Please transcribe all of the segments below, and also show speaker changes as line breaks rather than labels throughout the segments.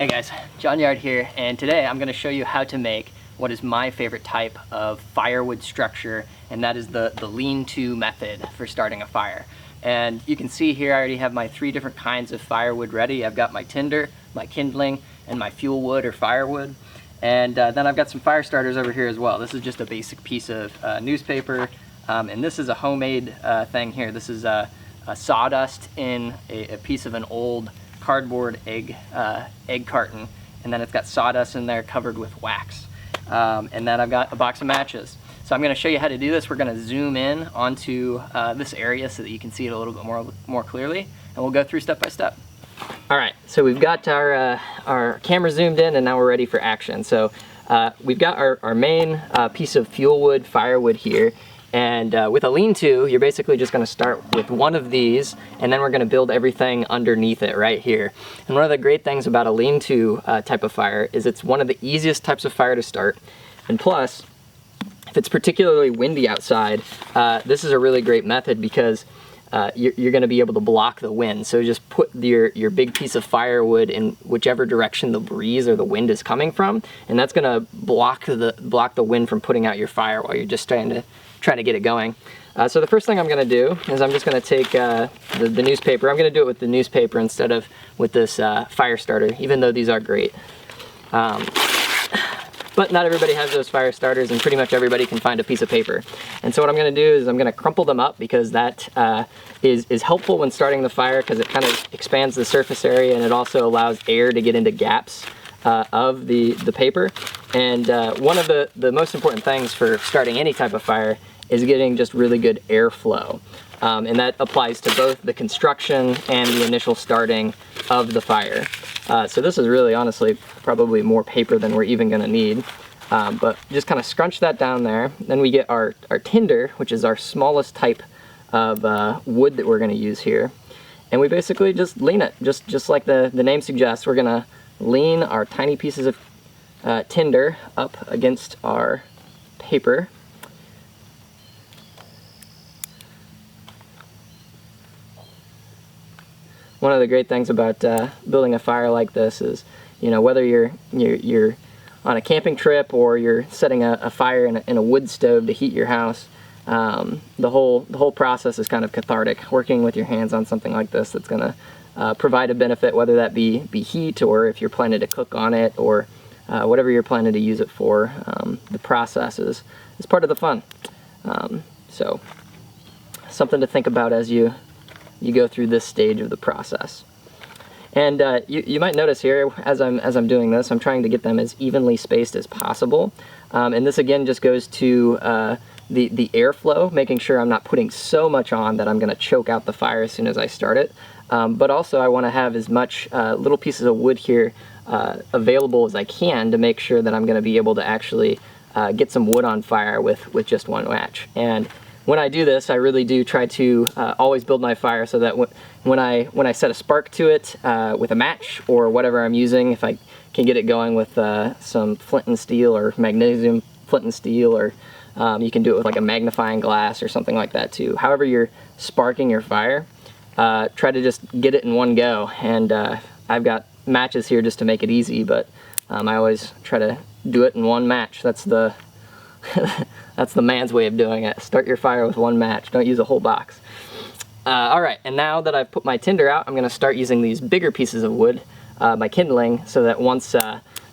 Hey guys, John Yard here, and today I'm going to show you how to make what is my favorite type of firewood structure, and that is the lean-to method for starting a fire. And you can see here I already have my 3 different kinds of firewood ready. I've got my tinder, my kindling, and my fuel wood or firewood. And then I've got some fire starters over here as well. This is just a basic piece of newspaper, and this is a homemade thing here. This is a sawdust in a piece of an old cardboard egg carton, and then it's got sawdust in there covered with wax. And then I've got a box of matches. So I'm going to show you how to do this. We're going to zoom in onto this area so that you can see it a little bit more clearly, and we'll go through step by step. All right, so we've got our camera zoomed in, and now we're ready for action. So we've got our main piece of fuel wood, firewood here. And with a lean-to, you're basically just going to start with one of these, and then we're going to build everything underneath it right here. And one of the great things about a lean-to type of fire is it's one of the easiest types of fire to start. And plus, if it's particularly windy outside, this is a really great method because you're going to be able to block the wind. So just put your big piece of firewood in whichever direction the breeze or the wind is coming from, and that's going to block the wind from putting out your fire while you're just trying to get it going. So the first thing I'm going to do is I'm just going to take the newspaper. I'm going to do it with the newspaper instead of with this fire starter, even though these are great. But not everybody has those fire starters, and pretty much everybody can find a piece of paper. And so what I'm going to do is I'm going to crumple them up, because that is helpful when starting the fire, because it kind of expands the surface area, and it also allows air to get into gaps of the paper. And one of the most important things for starting any type of fire is getting just really good airflow. And that applies to both the construction and the initial starting of the fire. So this is really, honestly, probably more paper than we're even going to need. But just kind of scrunch that down there. Then we get our tinder, which is our smallest type of wood that we're going to use here. And we basically just lean it, just like the name suggests. We're going to lean our tiny pieces of tinder up against our paper. One of the great things about building a fire like this is, you know, whether you're on a camping trip or you're setting a fire in a wood stove to heat your house, the whole process is kind of cathartic. Working with your hands on something like this that's going to provide a benefit, whether that be heat, or if you're planning to cook on it, or whatever you're planning to use it for, the process is part of the fun. So something to think about as you go through this stage of the process. And you might notice here, as I'm doing this, I'm trying to get them as evenly spaced as possible. And this again just goes to the airflow, making sure I'm not putting so much on that I'm going to choke out the fire as soon as I start it. But also I want to have as much little pieces of wood here available as I can to make sure that I'm going to be able to actually get some wood on fire with just one match. And when I do this, I really do try to always build my fire so that when I set a spark to it with a match or whatever I'm using, if I can get it going with some flint and steel or magnesium flint and steel, or you can do it with like a magnifying glass or something like that too. However you're sparking your fire, try to just get it in one go. And I've got matches here just to make it easy, but I always try to do it in one match. That's the that's the man's way of doing it. Start your fire with one match. Don't use a whole box. Alright, and now that I've put my tinder out, I'm going to start using these bigger pieces of wood, my kindling, so that once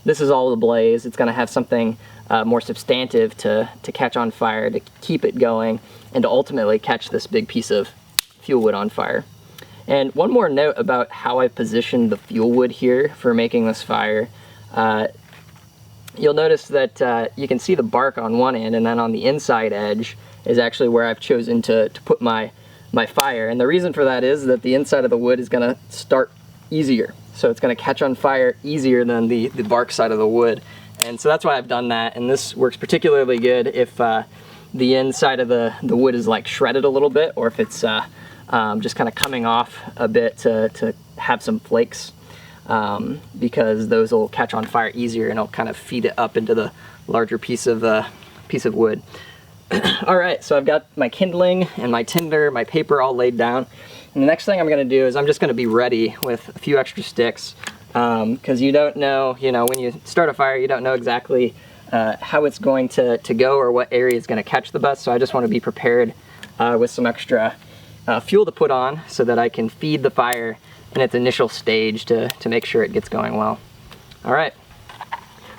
this is all ablaze, it's going to have something more substantive to catch on fire, to keep it going, and to ultimately catch this big piece of fuel wood on fire. And one more note about how I positioned the fuel wood here for making this fire. You'll notice that you can see the bark on one end, and then on the inside edge is actually where I've chosen to put my fire. And the reason for that is that the inside of the wood is going to start easier. So it's going to catch on fire easier than the bark side of the wood. And so that's why I've done that. And this works particularly good if the inside of the wood is like shredded a little bit, or if it's just kind of coming off a bit to have some flakes. Because those will catch on fire easier, and it'll kind of feed it up into the larger piece of wood. Alright, so I've got my kindling and my tinder, my paper all laid down. And the next thing I'm going to do is I'm just going to be ready with a few extra sticks because you don't know, when you start a fire, you don't know exactly how it's going to go or what area is going to catch the best. So I just want to be prepared with some extra fuel to put on so that I can feed the fire in its initial stage to make sure it gets going well. All right,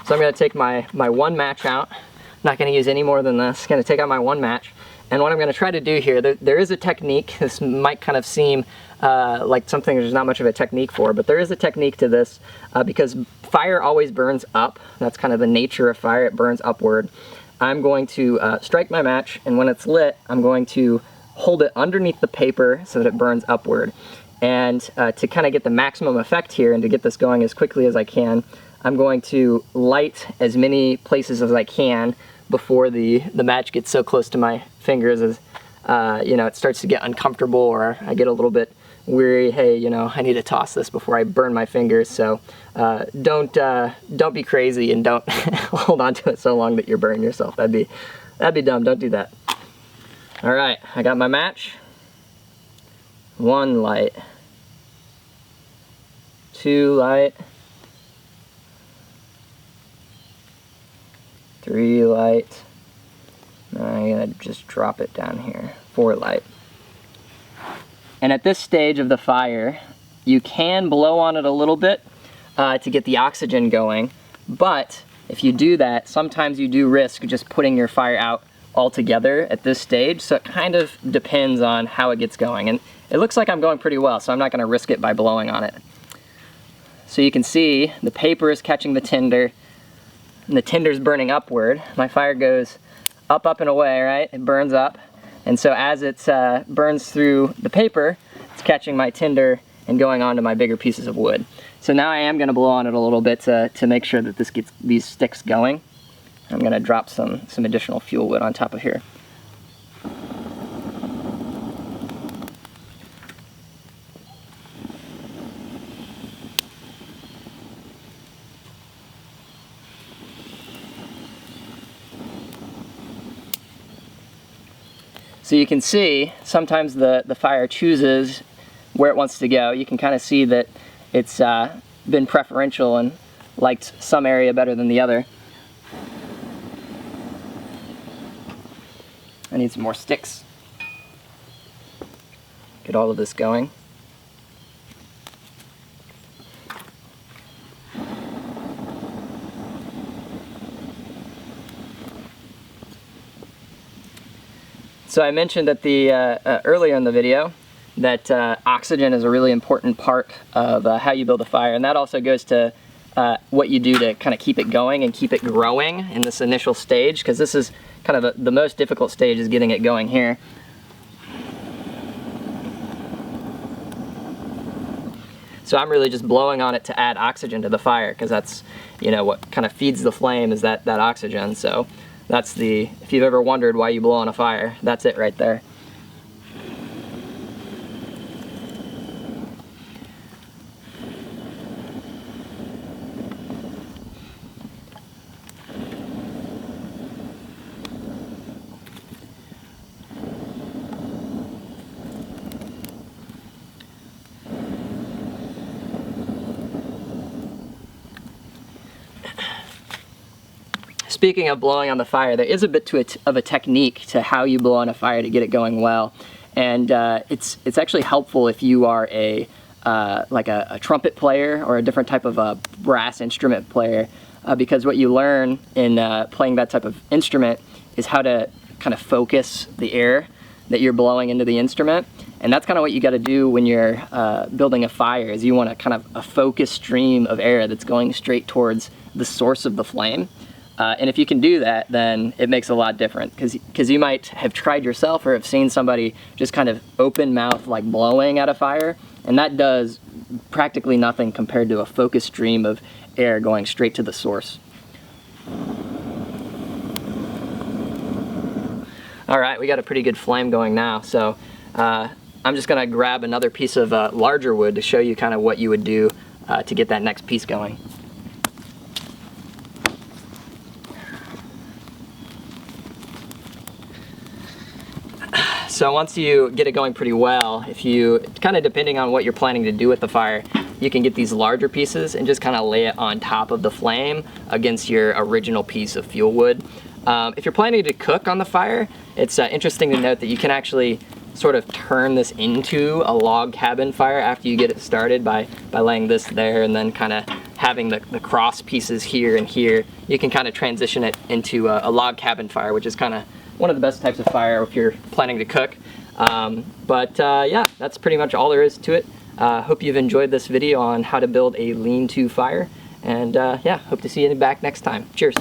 so I'm going to take my one match out. I'm not going to use any more than this. I'm going to take out my one match. And what I'm going to try to do here, there is a technique. This might kind of seem like something there's not much of a technique for, but there is a technique to this because fire always burns up. That's kind of the nature of fire. It burns upward. I'm going to strike my match, and when it's lit, I'm going to hold it underneath the paper so that it burns upward. And to kind of get the maximum effect here and to get this going as quickly as I can, I'm going to light as many places as I can before the match gets so close to my fingers as it starts to get uncomfortable, or I get a little bit weary. Hey, I need to toss this before I burn my fingers. So don't be crazy and don't hold on to it so long that you're burning yourself. That'd be dumb. Don't do that. All right, I got my match. 1 light, 2 light, 3 light, and I'm gonna just drop it down here, 4 light. And at this stage of the fire, you can blow on it a little bit to get the oxygen going, but if you do that, sometimes you do risk just putting your fire out altogether at this stage, so it kind of depends on how it gets going. And it looks like I'm going pretty well, so I'm not gonna risk it by blowing on it. So you can see the paper is catching the tinder, and the tinder's burning upward. My fire goes up, and away, right? It burns up. And so as it burns through the paper, it's catching my tinder and going on to my bigger pieces of wood. So now I am gonna blow on it a little bit to make sure that this gets these sticks going. I'm gonna drop some additional fuel wood on top of here. So you can see sometimes the fire chooses where it wants to go. You can kind of see that it's been preferential and liked some area better than the other. I need some more sticks. Get all of this going. So I mentioned at the earlier in the video that oxygen is a really important part of how you build a fire, and that also goes to what you do to kind of keep it going and keep it growing in this initial stage, because this is kind of the most difficult stage, is getting it going here. So I'm really just blowing on it to add oxygen to the fire, because that's what kind of feeds the flame, is that oxygen. So that's if you've ever wondered why you blow on a fire, that's it right there. Speaking of blowing on the fire, there is a bit of a technique to how you blow on a fire to get it going well, and it's actually helpful if you are like a trumpet player or a different type of a brass instrument player, because what you learn in playing that type of instrument is how to kind of focus the air that you're blowing into the instrument. And that's kind of what you got to do when you're building a fire, is you want a kind of a focused stream of air that's going straight towards the source of the flame. And if you can do that, then it makes a lot different, because you might have tried yourself or have seen somebody just kind of open mouth like blowing at a fire, and that does practically nothing compared to a focused stream of air going straight to the source. All right, we got a pretty good flame going now, so I'm just gonna grab another piece of larger wood to show you kind of what you would do to get that next piece going. So once you get it going pretty well, if you, kind of depending on what you're planning to do with the fire, you can get these larger pieces and just kind of lay it on top of the flame against your original piece of fuel wood. If you're planning to cook on the fire, it's interesting to note that you can actually sort of turn this into a log cabin fire after you get it started by laying this there and then kind of having the cross pieces here and here. You can kind of transition it into a log cabin fire, which is kind of one of the best types of fire if you're planning to cook. Yeah, that's pretty much all there is to it. Hope you've enjoyed this video on how to build a lean-to fire, and yeah, hope to see you back next time. Cheers.